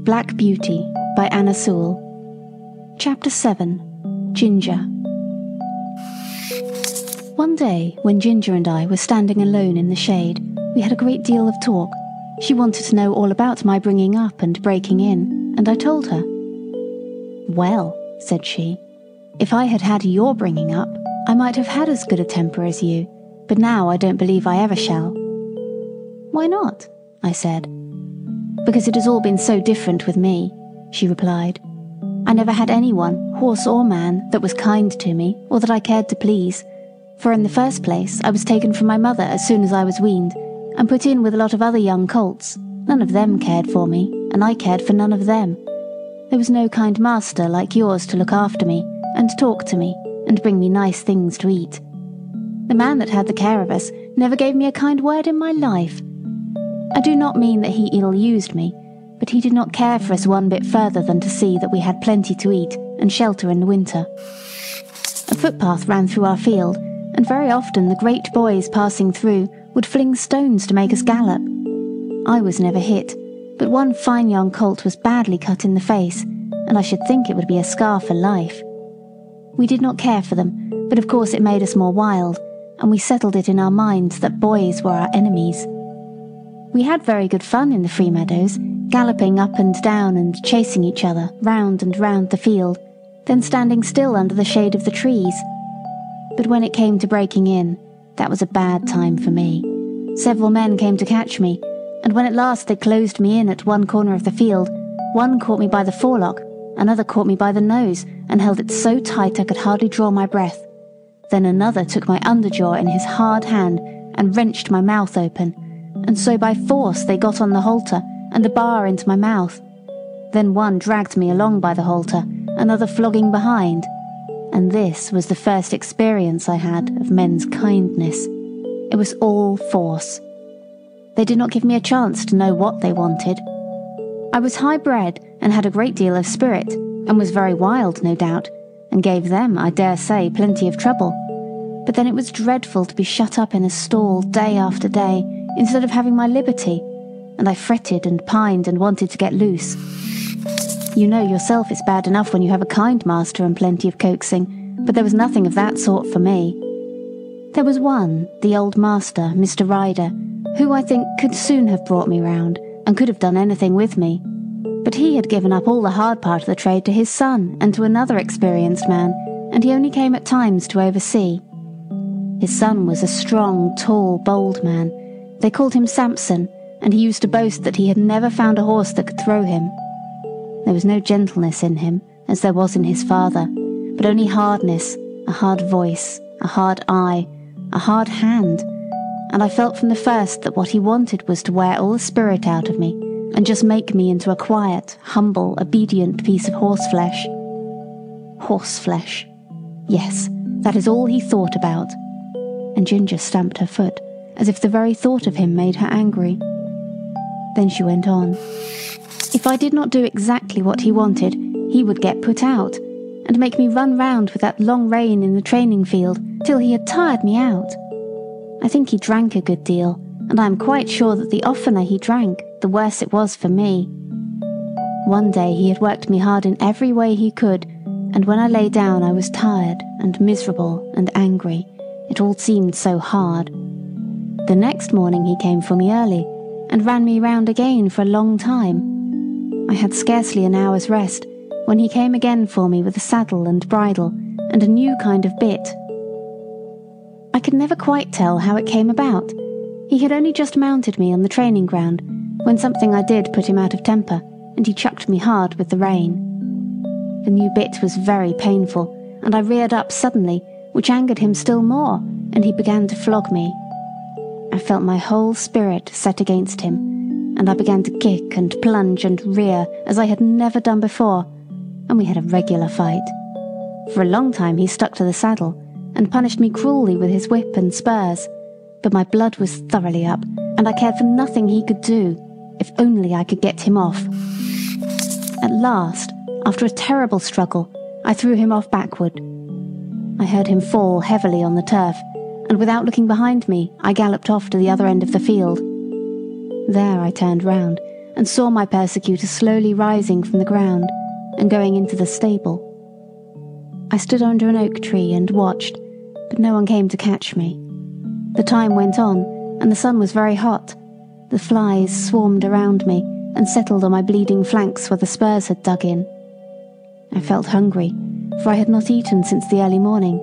Black Beauty by Anna Sewell. Chapter 7. Ginger. One day, when Ginger and I were standing alone in the shade, we had a great deal of talk. She wanted to know all about my bringing up and breaking in, and I told her. "Well," said she, "if I had had your bringing up, I might have had as good a temper as you, but now I don't believe I ever shall." "Why not?" I said. "Because it has all been so different with me," she replied. "I never had anyone, horse or man, that was kind to me, or that I cared to please. For in the first place, I was taken from my mother as soon as I was weaned, and put in with a lot of other young colts. None of them cared for me, and I cared for none of them. There was no kind master like yours to look after me, and talk to me, and bring me nice things to eat. The man that had the care of us never gave me a kind word in my life. I do not mean that he ill-used me, but he did not care for us one bit further than to see that we had plenty to eat and shelter in the winter. A footpath ran through our field, and very often the great boys passing through would fling stones to make us gallop. I was never hit, but one fine young colt was badly cut in the face, and I should think it would be a scar for life. We did not care for them, but of course it made us more wild, and we settled it in our minds that boys were our enemies. We had very good fun in the free meadows, galloping up and down and chasing each other round and round the field, then standing still under the shade of the trees. But when it came to breaking in, that was a bad time for me. Several men came to catch me, and when at last they closed me in at one corner of the field, one caught me by the forelock, another caught me by the nose, and held it so tight I could hardly draw my breath. Then another took my underjaw in his hard hand and wrenched my mouth open, and so by force they got on the halter and the bar into my mouth. Then one dragged me along by the halter, another flogging behind, and this was the first experience I had of men's kindness. It was all force. They did not give me a chance to know what they wanted. I was high-bred and had a great deal of spirit, and was very wild, no doubt, and gave them, I dare say, plenty of trouble. But then it was dreadful to be shut up in a stall day after day, instead of having my liberty, and I fretted and pined and wanted to get loose. You know yourself it's bad enough when you have a kind master and plenty of coaxing, but there was nothing of that sort for me. There was one, the old master, Mr. Ryder, who I think could soon have brought me round, and could have done anything with me. But he had given up all the hard part of the trade to his son and to another experienced man, and he only came at times to oversee. His son was a strong, tall, bold man. They called him Samson, and he used to boast that he had never found a horse that could throw him. There was no gentleness in him, as there was in his father, but only hardness, a hard voice, a hard eye, a hard hand, and I felt from the first that what he wanted was to wear all the spirit out of me, and just make me into a quiet, humble, obedient piece of horseflesh. Horseflesh. Yes, that is all he thought about. And Ginger stamped her foot, as if the very thought of him made her angry. Then she went on. If I did not do exactly what he wanted, he would get put out, and make me run round with that long rein in the training field, till he had tired me out. I think he drank a good deal, and I am quite sure that the oftener he drank, the worse it was for me. One day he had worked me hard in every way he could, and when I lay down I was tired and miserable and angry. It all seemed so hard. The next morning he came for me early, and ran me round again for a long time. I had scarcely an hour's rest, when he came again for me with a saddle and bridle, and a new kind of bit. I could never quite tell how it came about. He had only just mounted me on the training ground, when something I did put him out of temper, and he chucked me hard with the rein. The new bit was very painful, and I reared up suddenly, which angered him still more, and he began to flog me. I felt my whole spirit set against him, and I began to kick and plunge and rear as I had never done before, and we had a regular fight. For a long time he stuck to the saddle, and punished me cruelly with his whip and spurs, but my blood was thoroughly up, and I cared for nothing he could do, if only I could get him off. At last, after a terrible struggle, I threw him off backward. I heard him fall heavily on the turf, and without looking behind me, I galloped off to the other end of the field. There I turned round, and saw my persecutor slowly rising from the ground and going into the stable. I stood under an oak tree and watched, but no one came to catch me. The time went on, and the sun was very hot. The flies swarmed around me and settled on my bleeding flanks where the spurs had dug in. I felt hungry, for I had not eaten since the early morning,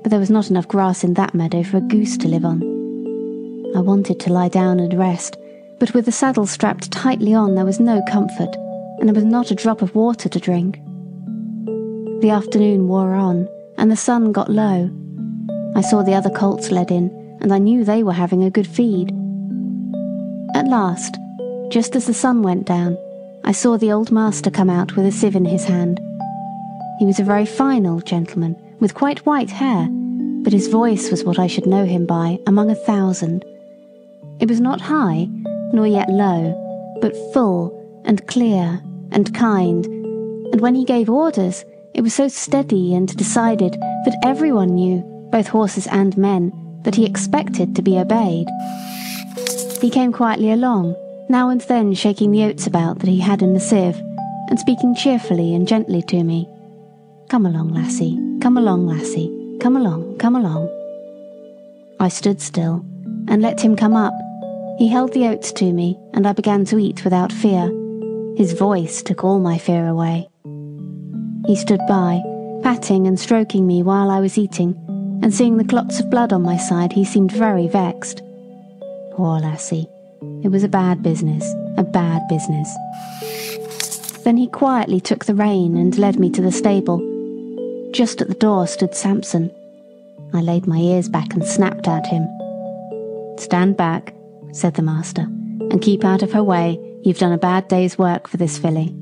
but there was not enough grass in that meadow for a goose to live on. I wanted to lie down and rest, but with the saddle strapped tightly on there was no comfort, and there was not a drop of water to drink. The afternoon wore on, and the sun got low. I saw the other colts led in, and I knew they were having a good feed. At last, just as the sun went down, I saw the old master come out with a sieve in his hand. He was a very fine old gentleman, with quite white hair, but his voice was what I should know him by among 1,000. It was not high, nor yet low, but full and clear and kind, and when he gave orders, it was so steady and decided that everyone knew, both horses and men, that he expected to be obeyed. He came quietly along, now and then shaking the oats about that he had in the sieve, and speaking cheerfully and gently to me. "Come along, lassie, come along, lassie, come along, come along." I stood still, and let him come up. He held the oats to me, and I began to eat without fear. His voice took all my fear away. He stood by, patting and stroking me while I was eating, and seeing the clots of blood on my side, he seemed very vexed. Poor lassie, it was a bad business, a bad business. Then he quietly took the rein and led me to the stable. Just at the door stood Samson. I laid my ears back and snapped at him. "Stand back," said the master, "and keep out of her way. You've done a bad day's work for this filly."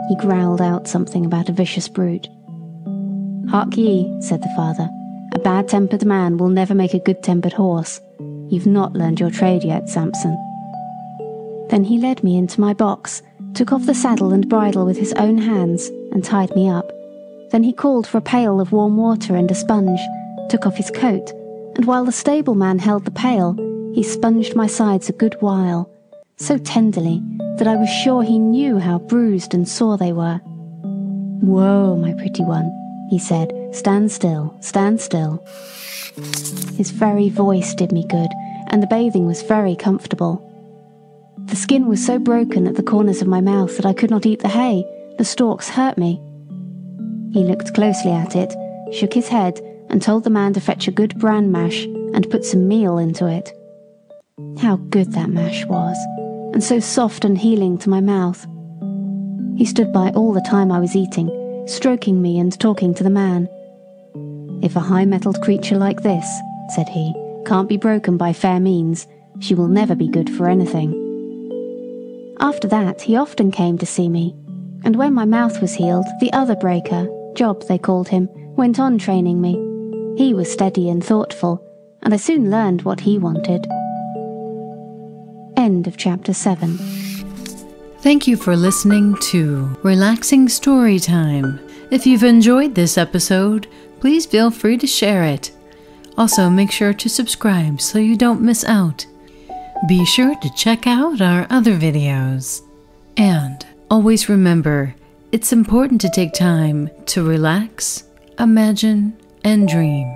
He growled out something about a vicious brute. "Hark ye," said the father, "a bad-tempered man will never make a good-tempered horse. You've not learned your trade yet, Samson." Then he led me into my box, took off the saddle and bridle with his own hands, and tied me up. Then he called for a pail of warm water and a sponge, took off his coat, and while the stableman held the pail, he sponged my sides a good while, so tenderly that I was sure he knew how bruised and sore they were. "Whoa, my pretty one," he said, "stand still, stand still." His very voice did me good, and the bathing was very comfortable. The skin was so broken at the corners of my mouth that I could not eat the hay. The stalks hurt me. He looked closely at it, shook his head, and told the man to fetch a good bran mash and put some meal into it. How good that mash was, and so soft and healing to my mouth. He stood by all the time I was eating, stroking me and talking to the man. "If a high-mettled creature like this," said he, "can't be broken by fair means, she will never be good for anything." After that, he often came to see me, and when my mouth was healed, the other breaker, Job they called him, went on training me. He was steady and thoughtful, and I soon learned what he wanted. End of chapter 7. Thank you for listening to Relaxing Storytime. If you've enjoyed this episode, please feel free to share it. Also, make sure to subscribe so you don't miss out. Be sure to check out our other videos. And always remember, it's important to take time to relax, imagine, and dream.